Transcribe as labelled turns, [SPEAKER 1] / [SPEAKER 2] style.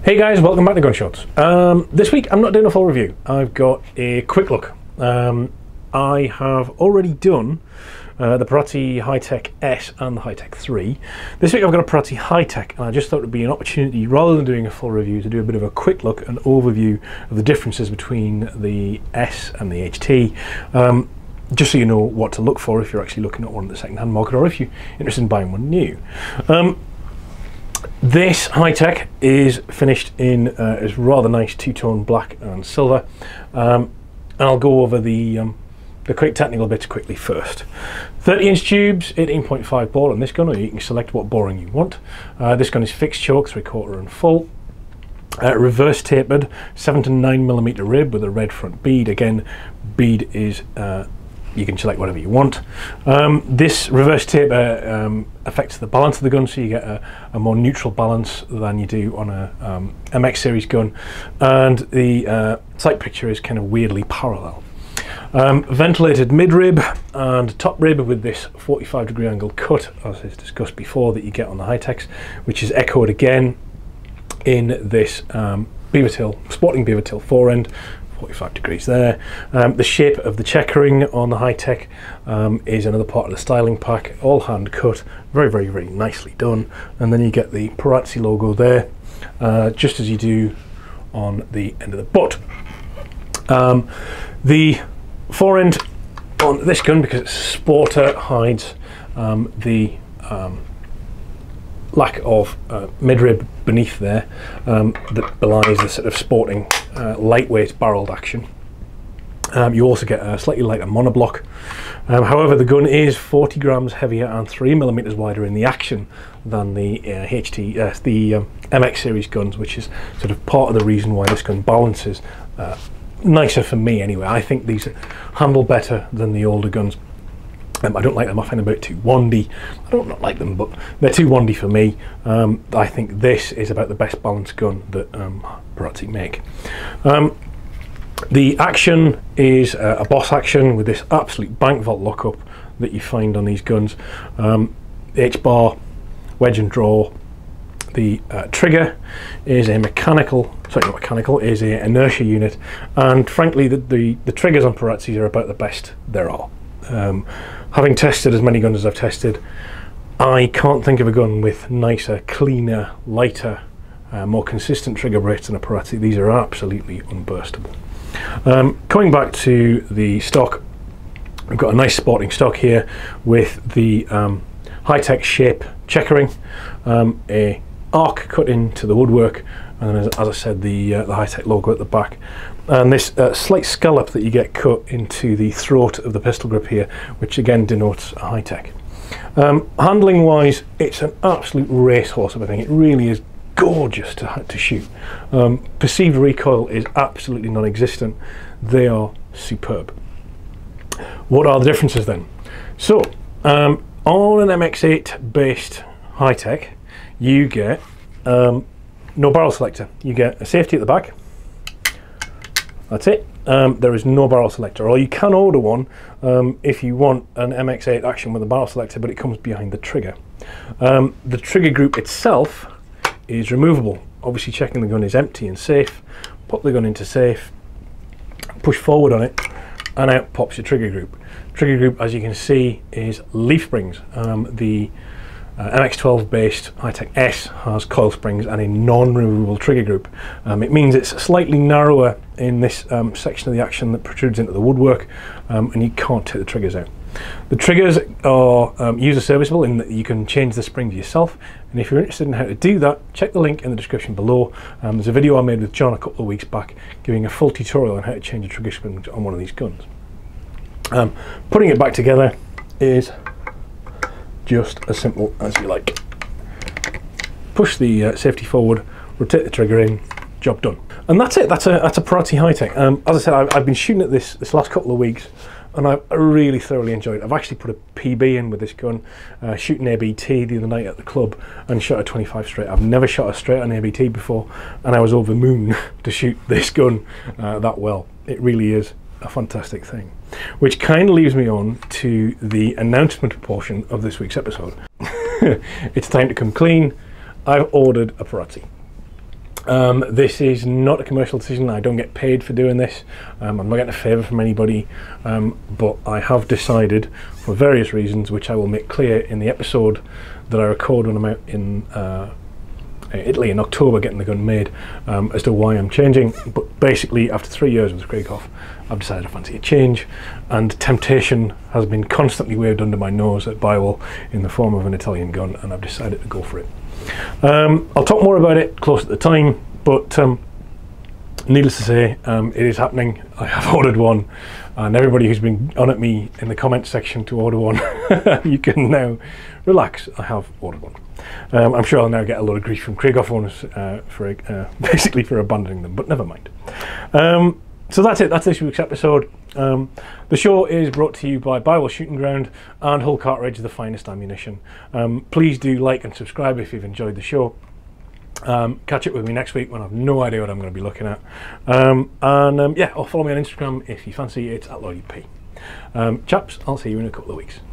[SPEAKER 1] Hey guys, welcome back to Gunshots. This week I'm not doing a full review. I've got a quick look. I have already done the Perazzi Hi-Tech S and the Hi-Tech 3. This week I've got a Perazzi Hi-Tech, and I just thought it would be an opportunity, rather than doing a full review, to do a bit of a quick look and overview of the differences between the S and the HT. Just so you know what to look for if you're actually looking at one at the second-hand market, or if you're interested in buying one new. This Hi-Tech is finished in is rather nice two-tone black and silver, and I'll go over the quick technical bits quickly first. 30-inch tubes, 18.5 bore on this gun, or you can select what boring you want. This gun is fixed choke, 3/4 and full. Reverse tapered 7 to 9mm rib with a red front bead. Again, bead is you can select whatever you want. This reverse taper affects the balance of the gun, so you get a more neutral balance than you do on a MX series gun, and the sight picture is kind of weirdly parallel. Ventilated mid-rib and top rib with this 45-degree angle cut, as is discussed before, that you get on the Hi-Techs, which is echoed again in this beaver-tail, sporting beaver-tail forend. 45 degrees there. The shape of the checkering on the Hi-Tech is another part of the styling pack, all hand cut, very nicely done. And then you get the Perazzi logo there, just as you do on the end of the butt. The forend on this gun, because it's a sporter, hides the lack of mid-rib beneath there that belies the sort of sporting lightweight barreled action. You also get a slightly lighter monoblock. However, the gun is 40 grams heavier and 3mm wider in the action than the MX series guns, which is sort of part of the reason why this gun balances nicer for me anyway. I think these handle better than the older guns. I don't like them. I find them a bit too wandy. I don't not like them, but they're too wandy for me. I think this is about the best balanced gun that Perazzi make. The action is a boss action with this absolute bank vault lockup that you find on these guns. H-bar, wedge and draw. The trigger is a mechanical, sorry, not mechanical, is a inertia unit, and frankly the triggers on Perazzi are about the best there are. Having tested as many guns as I've tested, I can't think of a gun with nicer, cleaner, lighter, more consistent trigger rates than a Perazzi. These are absolutely unburstable. Coming back to the stock, I've got a nice sporting stock here with the Hi-Tech shape checkering, a arc cut into the woodwork, and then, as I said, the Hi-Tech logo at the back, and this slight scallop that you get cut into the throat of the pistol grip here, which again denotes a Hi-Tech. Handling wise, it's an absolute racehorse of a thing. It really is gorgeous to shoot. Perceived recoil is absolutely non-existent. They are superb. What are the differences then? So on an MX8 based Hi-Tech, you get no barrel selector. You get a safety at the back. That's it. There is no barrel selector, or you can order one if you want an MX8 action with a barrel selector, but it comes behind the trigger. The trigger group itself is removable. Obviously checking the gun is empty and safe. Pop the gun into safe, push forward on it, and out pops your trigger group. Trigger group, as you can see, is leaf springs. The MX12 based Hi-Tech S has coil springs and a non-removable trigger group. It means it's slightly narrower in this section of the action that protrudes into the woodwork, and you can't take the triggers out. The triggers are user serviceable in that you can change the springs yourself, and if you're interested in how to do that, check the link in the description below. There's a video I made with John a couple of weeks back giving a full tutorial on how to change a trigger spring on one of these guns. Putting it back together is just as simple as you like. Push the safety forward, rotate the trigger in, job done. And that's it. That's a Perazzi Hi-Tech. As I said, I've been shooting at this last couple of weeks, and I've really thoroughly enjoyed it. I've actually put a PB in with this gun, shooting ABT the other night at the club, and shot a 25 straight. I've never shot a straight on ABT before, and I was over the moon to shoot this gun that well. It really is a fantastic thing. Which kind of leaves me on to the announcement portion of this week's episode. It's time to come clean. I've ordered a Perazzi. This is not a commercial decision. I don't get paid for doing this. I'm not getting a favour from anybody, but I have decided, for various reasons, which I will make clear in the episode that I record when I'm out in Italy in October getting the gun made, as to why I'm changing. But basically, after 3 years with the Krieghoff, I've decided I fancy a change, and temptation has been constantly waved under my nose at Bywell in the form of an Italian gun, and I've decided to go for it. I'll talk more about it close at the time, but needless to say, it is happening. I have ordered one, and everybody who's been on at me in the comments section to order one, you can now relax. I have ordered one. I'm sure I'll now get a lot of grief from Krieghoff owners for basically for abandoning them, but never mind. So that's it. That's this week's episode. The show is brought to you by Bywell Shooting Ground and Hull Cartridge, the finest ammunition. Please do like and subscribe if you've enjoyed the show. Catch up with me next week when I've no idea what I'm going to be looking at. Yeah, or follow me on Instagram if you fancy. It's at Lloyd P. Chaps, I'll see you in a couple of weeks.